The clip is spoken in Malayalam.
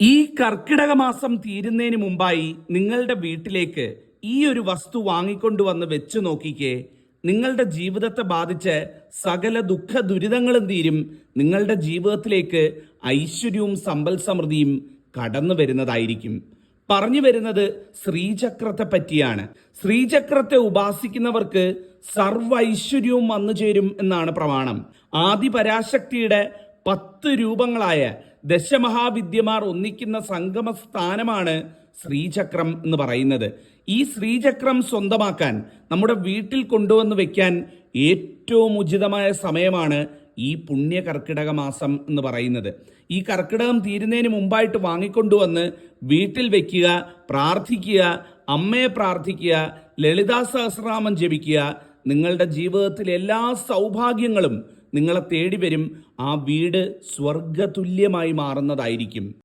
ഈ കർക്കിടക മാസം തീരുന്നതിന് മുമ്പായി നിങ്ങളുടെ വീട്ടിലേക്ക് ഈ ഒരു വസ്തു വാങ്ങിക്കൊണ്ടുവന്ന് വെച്ച് നോക്കിക്കേ. നിങ്ങളുടെ ജീവിതത്തെ ബാധിച്ച് സകല ദുഃഖ ദുരിതങ്ങളും തീരും. നിങ്ങളുടെ ജീവിതത്തിലേക്ക് ഐശ്വര്യവും സമ്പൽ സമൃദ്ധിയും കടന്നു വരുന്നതായിരിക്കും. പറഞ്ഞു വരുന്നത് ശ്രീചക്രത്തെ പറ്റിയാണ്. ശ്രീചക്രത്തെ ഉപാസിക്കുന്നവർക്ക് സർവ്വ ഐശ്വര്യവും വന്നു ചേരും എന്നാണ് പ്രമാണം. ആദിപരാശക്തിയുടെ 10 രൂപങ്ങളായ ദശമഹാവിദ്യമാർ ഒന്നിക്കുന്ന സംഗമ സ്ഥാനമാണ് ശ്രീചക്രം എന്ന് പറയുന്നത്. ഈ ശ്രീചക്രം സ്വന്തമാക്കാൻ നമ്മുടെ വീട്ടിൽ കൊണ്ടുവന്ന് വെക്കാൻ ഏറ്റവും ഉചിതമായ സമയമാണ് ഈ പുണ്യ കർക്കിടക മാസം എന്ന് പറയുന്നത്. ഈ കർക്കിടകം തീരുന്നതിന് മുമ്പായിട്ട് വാങ്ങിക്കൊണ്ടുവന്ന് വീട്ടിൽ വെക്കുക, പ്രാർത്ഥിക്കുക, അമ്മയെ പ്രാർത്ഥിക്കുക, ലളിതാ സഹസ്രനാമം ജപിക്കുക. നിങ്ങളുടെ ജീവിതത്തിലെ എല്ലാ സൗഭാഗ്യങ്ങളും നിങ്ങളെ തേടി വരും. ആ വീട് സ്വർഗതുല്യമായി മാറുന്നതായിരിക്കും.